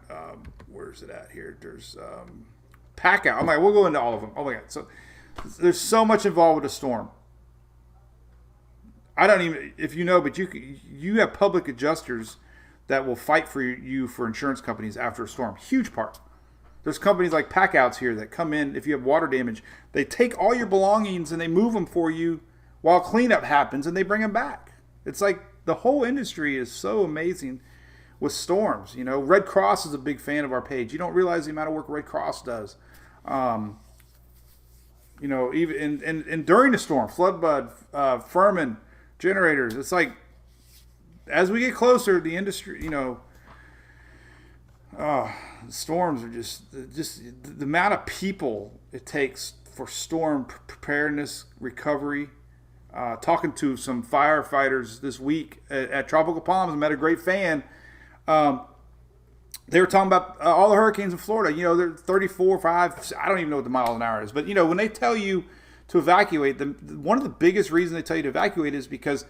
where's it at here? There's Pack Out. I'm like, we'll go into all of them. Oh my God. So there's so much involved with a storm. I don't even, if you know, but you have public adjusters that will fight for you for insurance companies after a storm. Huge part. There's companies like Packouts here that come in if you have water damage. They take all your belongings and they move them for you while cleanup happens, and they bring them back. It's like the whole industry is so amazing with storms. You know, Red Cross is a big fan of our page. You don't realize the amount of work Red Cross does. You know, even and during the storm, flood, Furman, generators. It's like as we get closer, the industry, you know, storms are just the amount of people it takes for storm preparedness, recovery. Talking to some firefighters this week at Tropical Palms, I met a great fan. They were talking about all the hurricanes in Florida. You know, they're 34, 5. I don't even know what the miles an hour is. But, you know, when they tell you to evacuate, one of the biggest reasons they tell you to evacuate is because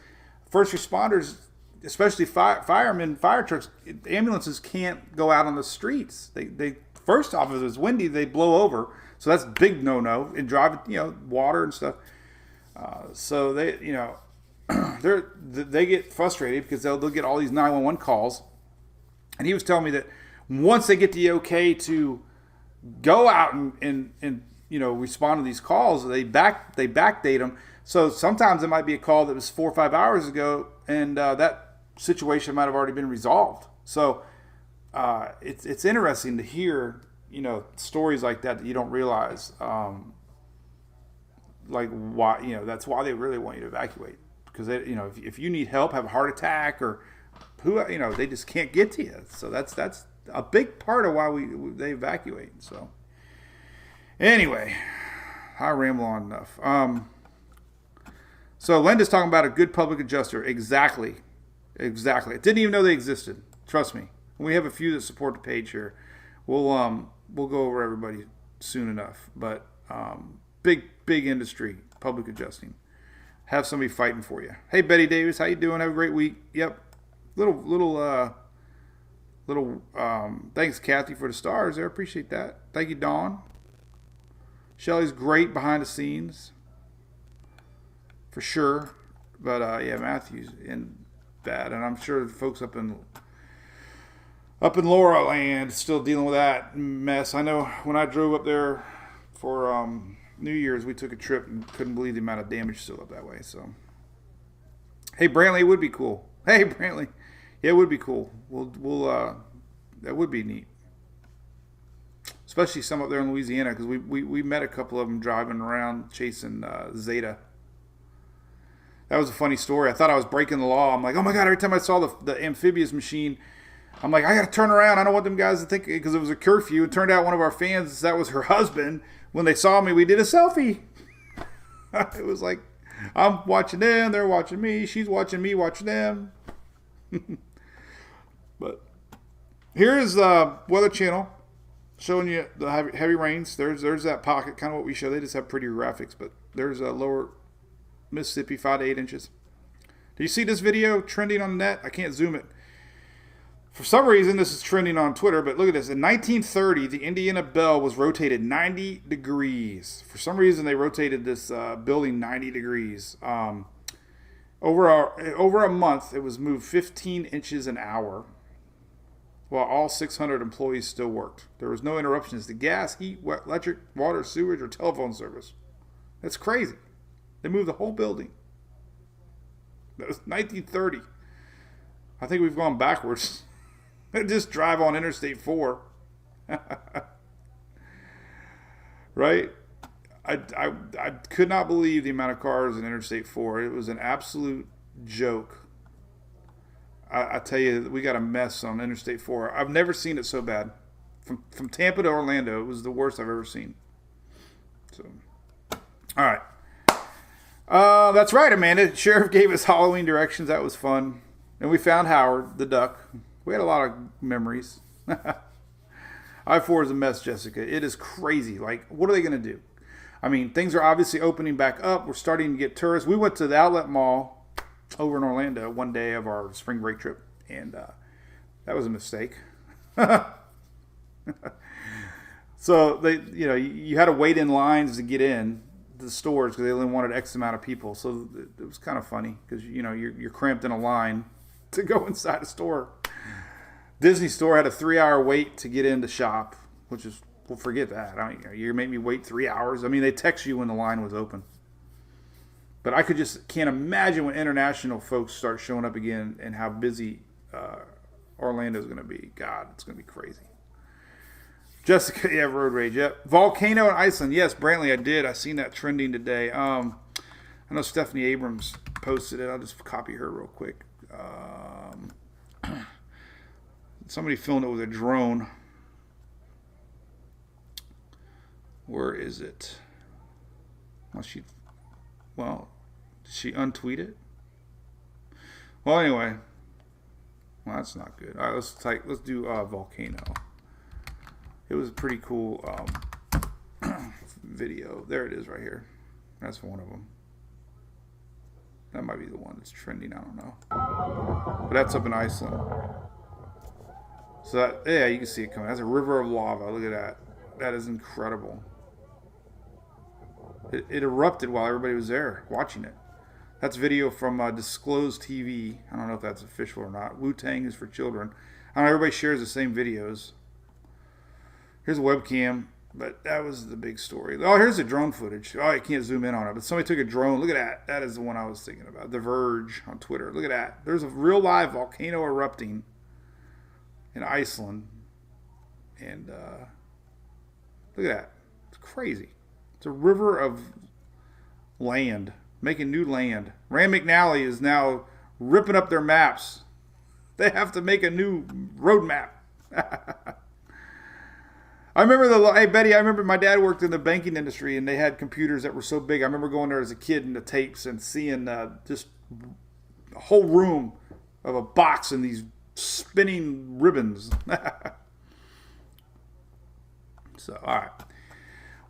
first responders, especially firemen, fire trucks, ambulances can't go out on the streets. They first off, if it's windy, they blow over. So that's big no-no. And drive, you know, water and stuff. So they, you know, they get frustrated because they'll get all these 911 calls. And he was telling me that once they get the okay to go out and you know, respond to these calls, they backdate them. So sometimes it might be a call that was 4 or 5 hours ago, and that situation might have already been resolved. So it's interesting to hear, you know, stories like that you don't realize. Like why, you know, that's why they really want you to evacuate, because they, you know, if you need help, have a heart attack, or who, you know, they just can't get to you. So that's a big part of why they evacuate. So anyway, I ramble on enough. So Linda's talking about a good public adjuster. Exactly. I didn't even know they existed. Trust me. We have a few that support the page here. We'll go over everybody soon enough. But big industry, public adjusting. Have somebody fighting for you. Hey, Betty Davis, how you doing? Have a great week. Yep. Little thanks, Kathy, for the stars there. Appreciate that. Thank you, Dawn. Shelly's great behind the scenes, for sure. But yeah, Matthew's in bad, and I'm sure the folks up in Laura Land still dealing with that mess. I know when I drove up there for New Year's, we took a trip and couldn't believe the amount of damage still up that way. So, hey, Brantley, it would be cool. Hey, Brantley, yeah, it would be cool. We'll that would be neat, especially some up there in Louisiana, because we met a couple of them driving around chasing Zeta. That was a funny story. I thought I was breaking the law. I'm like, oh my God, every time I saw the amphibious machine, I'm like, I got to turn around. I don't want them guys to think, because it was a curfew. It turned out one of our fans, that was her husband. When they saw me, we did a selfie. It was like, I'm watching them, they're watching me, she's watching me, watching them. But here's the Weather Channel showing you the heavy rains. There's that pocket, kind of what we show. They just have prettier graphics, but there's a lower Mississippi, 5 to 8 inches. Do you see this video trending on the net? I can't zoom it. For some reason, this is trending on Twitter, but look at this. In 1930, the Indiana Bell was rotated 90 degrees. For some reason, they rotated this building 90 degrees. Over a month, it was moved 15 inches an hour, while all 600 employees still worked. There was no interruptions to gas, heat, electric, water, sewage, or telephone service. That's crazy. They moved the whole building. That was 1930. I think we've gone backwards. Just drive on Interstate 4. Right? I could not believe the amount of cars in Interstate 4. It was an absolute joke. I tell you, we got a mess on Interstate 4. I've never seen it so bad. From Tampa to Orlando, it was the worst I've ever seen. So, all right. That's right, Amanda. Sheriff gave us Halloween directions. That was fun. And we found Howard, the duck. We had a lot of memories. I-4 is a mess, Jessica. It is crazy. Like, what are they going to do? I mean, things are obviously opening back up. We're starting to get tourists. We went to the Outlet Mall over in Orlando one day of our spring break trip, and that was a mistake. So you had to wait in lines to get in the stores because they only wanted X amount of people. So it was kind of funny because you're cramped in a line to go inside a store. Disney Store had a 3-hour wait to get in to shop, which is, well, forget that. You make me wait 3 hours. I mean, they text you when the line was open. But I can't imagine when international folks start showing up again and how busy Orlando's going to be. God, it's going to be crazy. Jessica, yeah, road rage. Yep. Volcano in Iceland. Yes, Brantley, I did. I seen that trending today. I know Stephanie Abrams posted it. I'll just copy her real quick. Somebody filmed it with a drone. Where is it? Did she untweet it? Well, anyway. Well, that's not good. All right, let's do Volcano. It was a pretty cool video. There it is right here. That's one of them. That might be the one that's trending. I don't know. But that's up in Iceland. So that, yeah, you can see it coming. That's a river of lava. Look at that. That is incredible. It erupted while everybody was there watching it. That's video from Disclosed TV. I don't know if that's official or not. Wu-Tang is for children. I don't know, everybody shares the same videos. Here's a webcam, but that was the big story. Oh, here's the drone footage. Oh, you can't zoom in on it, but somebody took a drone. Look at that. That is the one I was thinking about. The Verge on Twitter. Look at that. There's a real live volcano erupting in Iceland. And look at that. It's crazy. It's a river of land, making new land. Rand McNally is now ripping up their maps. They have to make a new road map. I remember hey Betty, I remember my dad worked in the banking industry and they had computers that were so big. I remember going there as a kid in the tapes and seeing just a whole room of a box and these spinning ribbons. So, all right.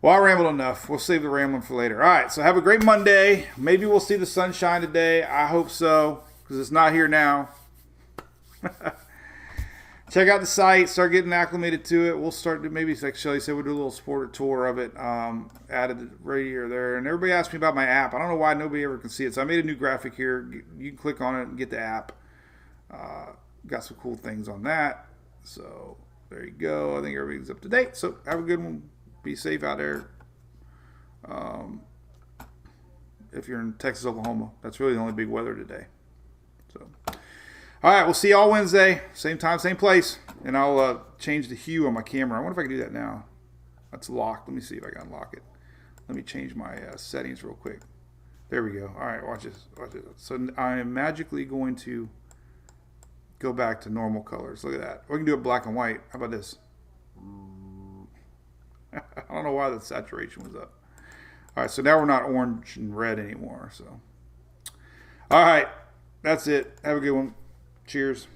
Well, I rambled enough. We'll save the rambling for later. All right, so have a great Monday. Maybe we'll see the sunshine today. I hope so, because it's not here now. Check out the site. Start getting acclimated to it. We'll start to, maybe like Shelly said, we'll do a little sport tour of it. Added the radio there. And everybody asked me about my app. I don't know why nobody ever can see it. So I made a new graphic here. You can click on it and get the app. Got some cool things on that. So there you go. I think everything's up to date. So have a good one. Be safe out there. If you're in Texas, Oklahoma, that's really the only big weather today. So, all right, we'll see you all Wednesday, same time, same place, and I'll change the hue on my camera. I wonder if I can do that now. That's locked. Let me see if I can unlock it. Let me change my settings real quick. There we go. All right, watch this. Watch this. So I am magically going to go back to normal colors. Look at that. We can do it black and white. How about this? I don't know why the saturation was up. All right, so now we're not orange and red anymore. So, all right, that's it. Have a good one. Cheers.